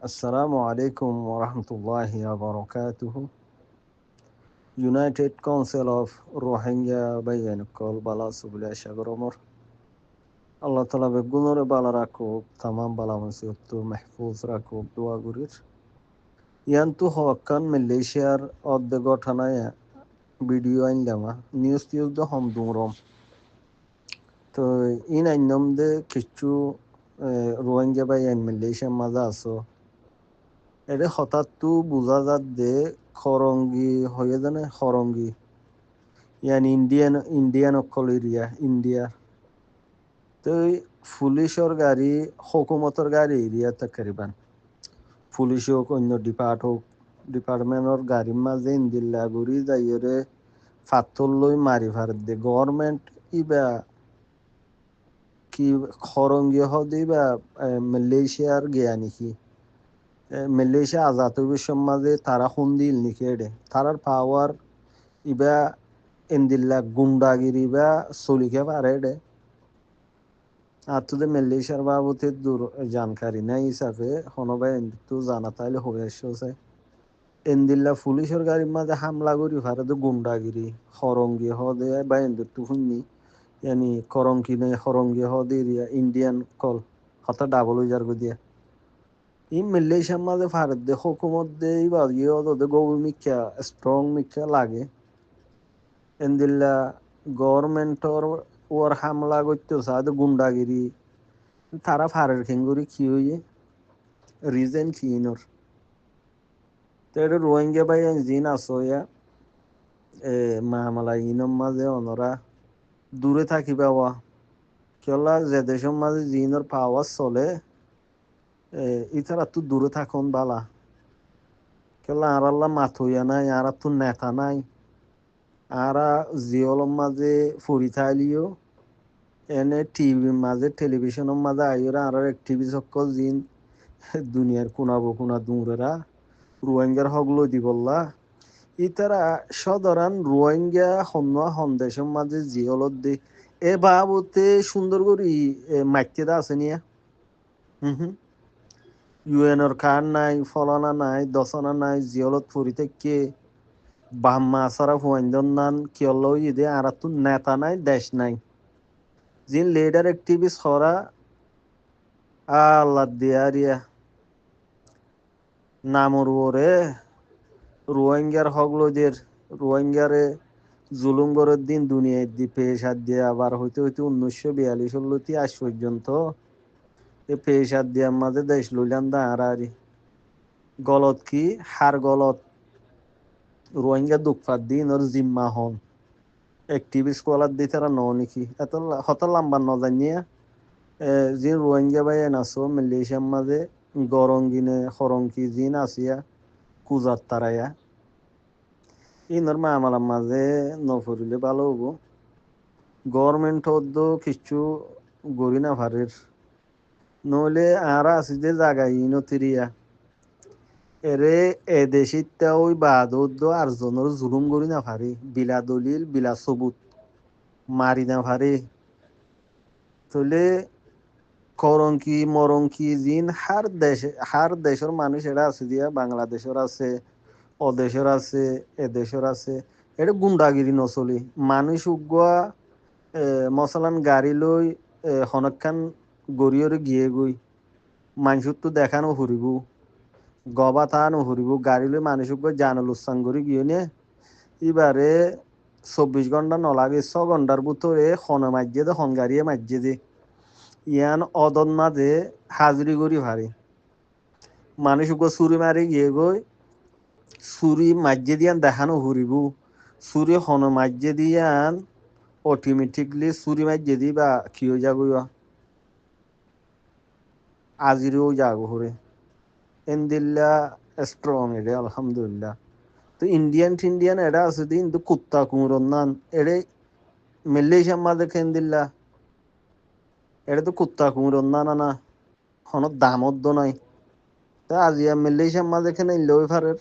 Assalamu alaikum wa rahmatullahi wa barakatuhu. United Council of Rohingya Bayanukol Bala Subla Shagromor. Allah Tala Begunore Bala Rakub, Tamam Bala Masuttu, Mahfuz Rakub, Dua Gurir. Yantu Hokan Malaysia of the Gotanaya video in Lama, news use the home Dumrom. So in a num de Kichu Rohingya Bayan Malaysia Mazaso. এটা হঠাৎ তো বোঝা যাত দে খরঙ্গি হয়ে জানে খরঙ্গি Indian অকল area India তো পুলিশের গাড়ি হুকুমতের গাড়ি এরিয়া তাকরিবান পুলিশ হোক অন্য ডিপার্টমেন্টর গাড়ির মাঝে ইন্দিল্লা গুড়ি যাইরে ফাতর লই মারি ফার দে গভর্নমেন্ট ইবা কি খরঙ্গি হদি বা মালয়েশিয়ার গিয়া নাকি মালয়েশিয়া আজাদ বিশ্বের মাঝে তারা হুন্দিল নিকে এডে তারার পাওয়ার ইবা এন্দিল্লা গুন্ডাগিরি বা চলিকে পারে এডে আর তোদের মালয়েশিয়ার বাবতে দূর জানকারি নাই হিসাবে হনবাই তো জানা তাইলে হয়ে আসছে এন্দিল্লা পুলিশের গাড়ির মাঝে হামলা করি পারে তো গুন্ডাগিরি হরঙ্গি হদে বা এন্দির তো শুননি ইয়ানি করঙ্কি নেই হরঙ্গি হদে ইন্ডিয়ান কল হতা ডাবল উজার দিয়া ই মালয়েশিয়ার মাঝে ভারত দে হুকুমত দে বা ইয়ে দে গভর্নমেন্ট মিক্কা স্ট্রং মিক্কা লাগে এন্দিল্লা গভর্নমেন্টর ওর হামলা করতে সাথে গুন্ডাগিরি তারা ফারের খেঙ্গুরি কি হইয়ে রিজন কি ইনর তো এটা রোহিঙ্গা ভাই জিন আসয়া মামলা ইনর মাঝে অনরা দূরে থাকিবা ওয়া কেলা যে দেশের মাঝে জিনর পাওয়ার চলে ইতারা তো দূরে থাকুন বালা কেলা আর আল্লাহ মাথুইয়া নাই আর তো নেতা নাই আরা জিওলর মাঝে ফুরিথাইলিও এনে টিভির মাঝে টেলিভিশনের মাঝে আইরা আর টিভি সকল জিন দুনিয়ার কোনা দূরেরা রোহিঙ্গার হগলো দি বললা ইতারা সাধারণ রোহিঙ্গা হন্যা সন্দেশের মাঝে জিওলত দি এ বাবুতে সুন্দর করি মাইতে দা আছে নিয়া হুম ইউএনর কার্ড নাই ফলানা নাই দশনা নাই জিওলত ফুরি থেকে বাম্মা সারা হুয়াইন্দন নান কিয়ল ইদে আর তো নেতা নাই দেশ নাই জিন লিডার অ্যাক্টিভিস্ট হরা আল্লাহ দিয়ারিয়া নামর ওরে রোহিঙ্গার হগলোদের রোহিঙ্গারে জুলুম গরের দিন দুনিয়ায় দি পেশাদ দিয়ে আবার হইতে হইতে 1942 আজ পর্যন্ত এ পেশাদ দিয়ে মাঝে দেশ লইলাম দা আরি গলত কি হার গলত রোহিঙ্গা দুঃখার দিন ওর জিম্মা হন অ্যাক্টিভিস্ট কলার দিয়ে তারা ন নাকি এত হত লম্বা ন জানিয়া জিন রোহিঙ্গা বাই নাসো মালয়েশিয়ার মাঝে গরঙ্গিনে হরঙ্কি জিন আসিয়া কুজার তারাইয়া ইনর মামলার মাঝে নফরিলে ভালো হবো গভর্নমেন্ট কিছু গড়ি না ভারের নইলে আর আছে যে জায়গায় ইনতিরিয়া এরে এদেশিতা ওই বাদ আর জনের জুলুম গড়ি না ভারি বিলা দলিল বিলা সবুত মারি না ভারি তাহলে করঙ্কি মরঙ্কি জিন হার দেশের মানুষ এরা আছে দিয়া বাংলাদেশের আছে অদেশের আছে এদেশের আছে এটা গুন্ডাগিরি নচলি মানুষ উগোয়া মশলান গাড়ি লই হনক্ষান গড়িয়রে গিয়ে গই মানুষের তো দেখানো ফুরিব গবা থানো ফুরিব গাড়ি লই মানুষ উগোয়া জানল উৎসাং করে গিয়ে নে এবারে 24 ঘন্টা নলাগে 6 ঘন্টার ভিতরে হন মাঝে দে হন গাড়িয়ে মাঝে দে ইয়ান অদন মাঝে হাজরি করি ভারি মানুষ উগো চুরি মারি গিয়ে গই চুরি মাঝে দিয়ান দেখানো ফুরিব চুরি হন মাঝে দিয়ান অটোমেটিকলি চুরি মাঝে দি বা কি হয়ে যাবো আজিরেও যাগো হরে এন্দিল্লা স্ট্রং এডে আলহামদুলিল্লাহ তো ইন্ডিয়ান এডা আছে দিন তো কুত্তা কুমরন নান এডে মালয়েশিয়ার মাঝে কেন্দিল্লা এটা তো কুত্তা কুমরন না হন দামত নাই তা আজিয়া মালয়েশিয়ার মাঝে কেন লই ফারের